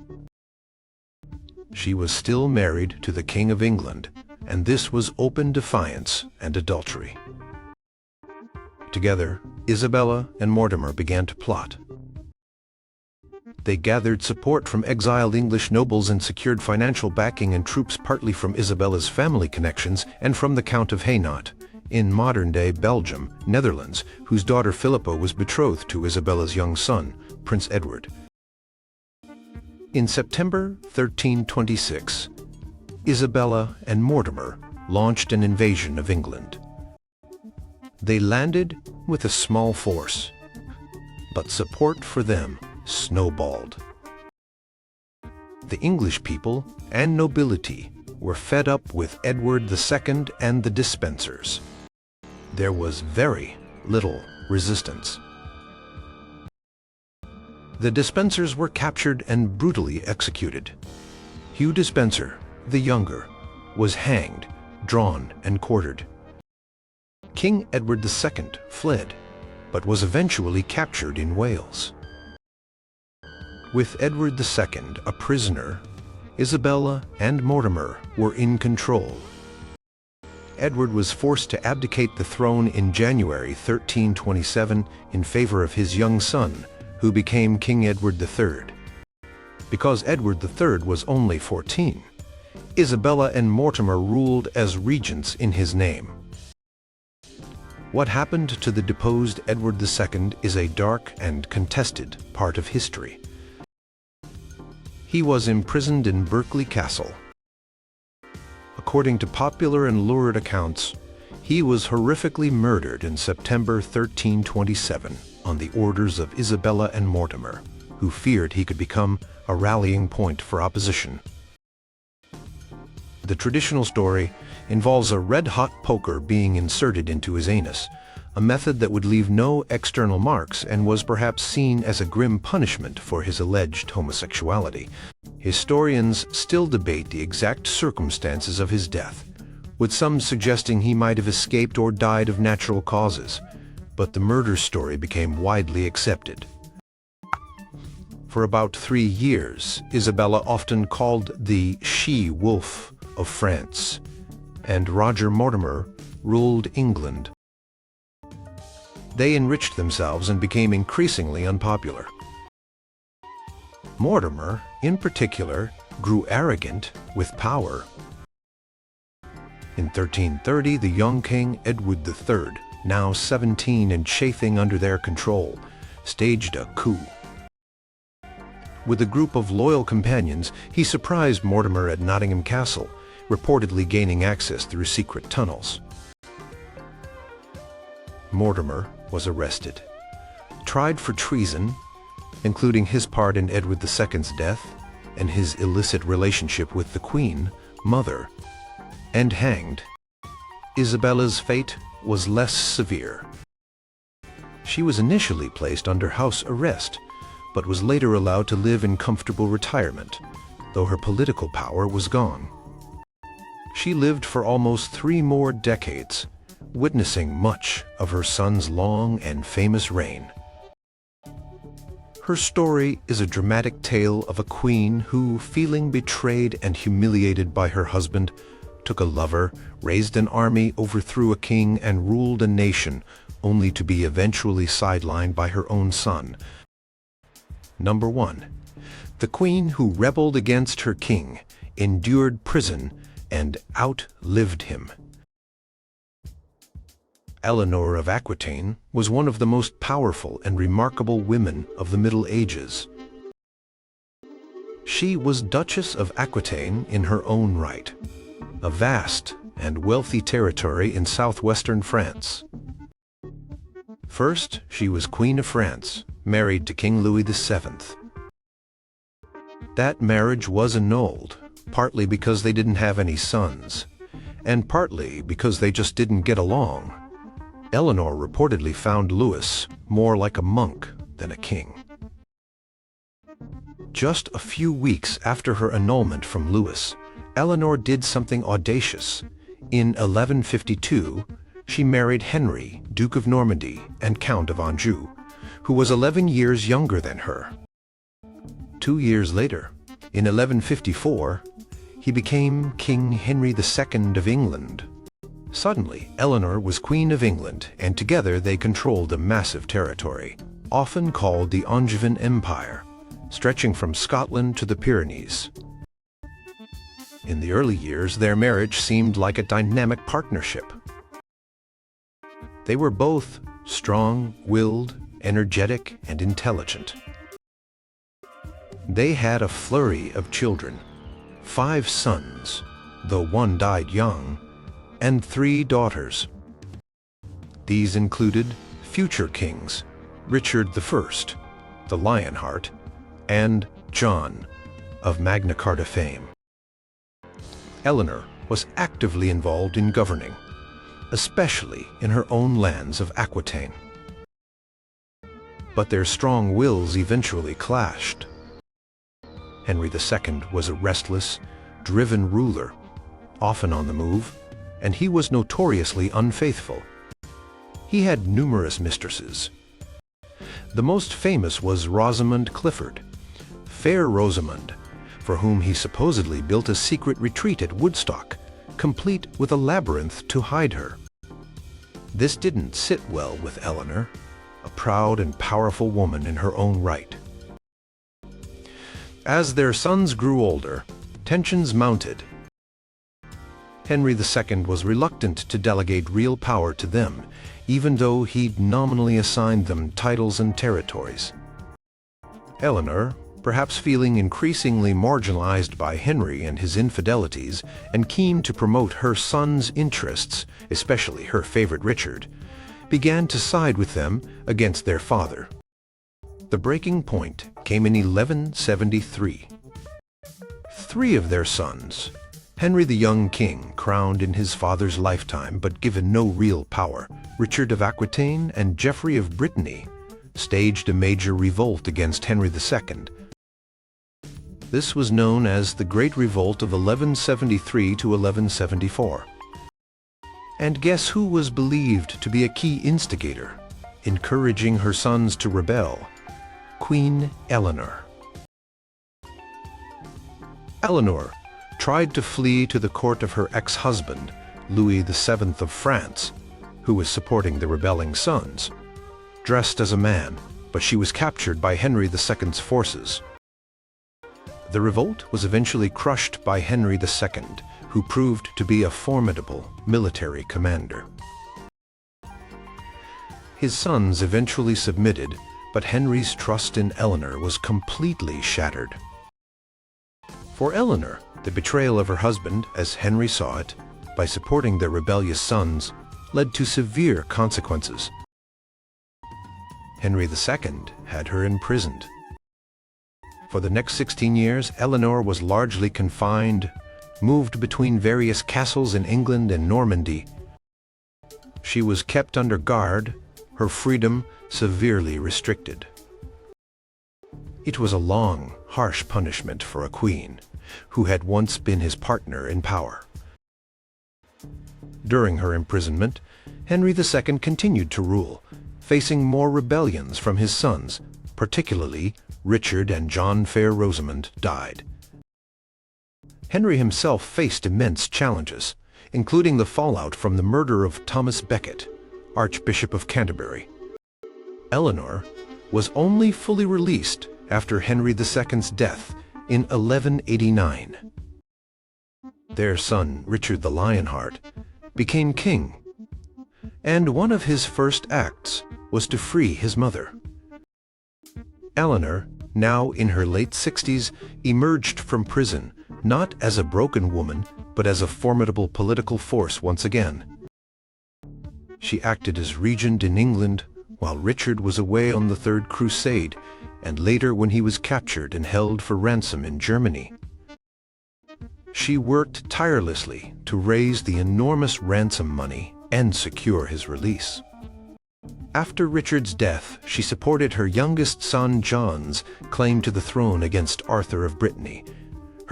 She was still married to the King of England, and this was open defiance and adultery. Together, Isabella and Mortimer began to plot. They gathered support from exiled English nobles and secured financial backing and troops partly from Isabella's family connections and from the Count of Hainaut, in modern-day Belgium, Netherlands, whose daughter Philippa was betrothed to Isabella's young son, Prince Edward. In September 1326, Isabella and Mortimer launched an invasion of England. They landed with a small force, but support for them snowballed. The English people and nobility were fed up with Edward II and the Despensers. There was very little resistance. The Despensers were captured and brutally executed. Hugh Despenser, the Younger, was hanged, drawn, and quartered. King Edward II fled, but was eventually captured in Wales. With Edward II a prisoner, Isabella and Mortimer were in control. Edward was forced to abdicate the throne in January 1327 in favor of his young son, who became King Edward III. Because Edward III was only 14, Isabella and Mortimer ruled as regents in his name. What happened to the deposed Edward II is a dark and contested part of history. He was imprisoned in Berkeley Castle. According to popular and lurid accounts, he was horrifically murdered in September 1327 on the orders of Isabella and Mortimer, who feared he could become a rallying point for opposition. The traditional story involves a red-hot poker being inserted into his anus, a method that would leave no external marks and was perhaps seen as a grim punishment for his alleged homosexuality. Historians still debate the exact circumstances of his death, with some suggesting he might have escaped or died of natural causes, but the murder story became widely accepted. For about 3 years, Isabella often called the she-wolf of France, and Roger Mortimer ruled England. They enriched themselves and became increasingly unpopular. Mortimer, in particular, grew arrogant with power. In 1330, the young King Edward III, now 17 and chafing under their control, staged a coup. With a group of loyal companions, he surprised Mortimer at Nottingham Castle, reportedly gaining access through secret tunnels. Mortimer was arrested, tried for treason, including his part in Edward II's death and his illicit relationship with the Queen, Mother, and hanged. Isabella's fate was less severe. She was initially placed under house arrest, but was later allowed to live in comfortable retirement, though her political power was gone. She lived for almost 3 more decades, witnessing much of her son's long and famous reign. Her story is a dramatic tale of a queen who, feeling betrayed and humiliated by her husband, took a lover, raised an army, overthrew a king, and ruled a nation, only to be eventually sidelined by her own son. Number 1. The queen who rebelled against her king, endured prison, and outlived him. Eleanor of Aquitaine was one of the most powerful and remarkable women of the Middle Ages. She was Duchess of Aquitaine in her own right, a vast and wealthy territory in southwestern France. First, she was Queen of France, married to King Louis VII. That marriage was annulled, partly because they didn't have any sons, and partly because they just didn't get along. Eleanor reportedly found Louis more like a monk than a king. Just a few weeks after her annulment from Louis, Eleanor did something audacious. In 1152, she married Henry, Duke of Normandy and Count of Anjou, who was 11 years younger than her. 2 years later, in 1154, he became King Henry II of England. Suddenly, Eleanor was Queen of England, and together they controlled a massive territory, often called the Angevin Empire, stretching from Scotland to the Pyrenees. In the early years, their marriage seemed like a dynamic partnership. They were both strong-willed, energetic, and intelligent. They had a flurry of children, 5 sons, though one died young, and 3 daughters. These included future kings, Richard I, the Lionheart, and John, of Magna Carta fame. Eleanor was actively involved in governing, especially in her own lands of Aquitaine. But their strong wills eventually clashed. Henry II was a restless, driven ruler, often on the move, and he was notoriously unfaithful. He had numerous mistresses. The most famous was Rosamund Clifford, Fair Rosamund, for whom he supposedly built a secret retreat at Woodstock, complete with a labyrinth to hide her. This didn't sit well with Eleanor, a proud and powerful woman in her own right. As their sons grew older, tensions mounted. Henry II was reluctant to delegate real power to them, even though he'd nominally assigned them titles and territories. Eleanor, perhaps feeling increasingly marginalized by Henry and his infidelities, and keen to promote her son's interests, especially her favorite Richard, began to side with them against their father. The breaking point came in 1173. 3 of their sons, Henry the young king, crowned in his father's lifetime but given no real power, Richard of Aquitaine and Geoffrey of Brittany, staged a major revolt against Henry II. This was known as the Great Revolt of 1173 to 1174. And guess who was believed to be a key instigator, encouraging her sons to rebel? Queen Eleanor. Eleanor tried to flee to the court of her ex-husband, Louis VII of France, who was supporting the rebelling sons, dressed as a man, but she was captured by Henry II's forces. The revolt was eventually crushed by Henry II, who proved to be a formidable military commander. His sons eventually submitted, but Henry's trust in Eleanor was completely shattered. For Eleanor, the betrayal of her husband, as Henry saw it, by supporting their rebellious sons, led to severe consequences. Henry II had her imprisoned. For the next 16 years, Eleanor was largely confined, moved between various castles in England and Normandy. She was kept under guard, her freedom severely restricted. It was a long, harsh punishment for a queen, who had once been his partner in power. During her imprisonment, Henry II continued to rule, facing more rebellions from his sons, particularly Richard and John Fair Rosamond died. Henry himself faced immense challenges, including the fallout from the murder of Thomas Becket, Archbishop of Canterbury. Eleanor was only fully released after Henry II's death in 1189. Their son, Richard the Lionheart, became king, and one of his first acts was to free his mother. Eleanor, now in her late 60s, emerged from prison not as a broken woman, but as a formidable political force once again. She acted as regent in England while Richard was away on the Third Crusade, and later when he was captured and held for ransom in Germany. She worked tirelessly to raise the enormous ransom money and secure his release. After Richard's death, she supported her youngest son John's claim to the throne against Arthur of Brittany,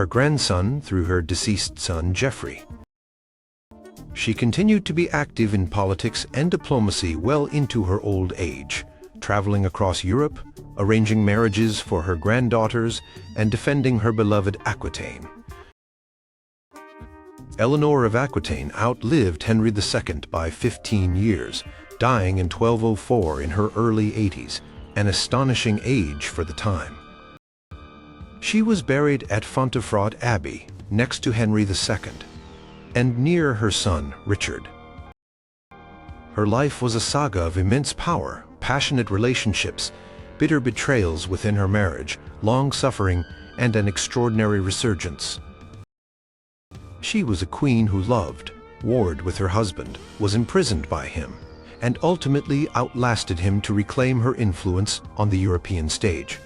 her grandson through her deceased son Geoffrey. She continued to be active in politics and diplomacy well into her old age, traveling across Europe, arranging marriages for her granddaughters, and defending her beloved Aquitaine. Eleanor of Aquitaine outlived Henry II by 15 years, dying in 1204 in her early 80s, an astonishing age for the time. She was buried at Fontefraud Abbey, next to Henry II, and near her son, Richard. Her life was a saga of immense power, passionate relationships, bitter betrayals within her marriage, long suffering, and an extraordinary resurgence. She was a queen who loved, warred with her husband, was imprisoned by him, and ultimately outlasted him to reclaim her influence on the European stage.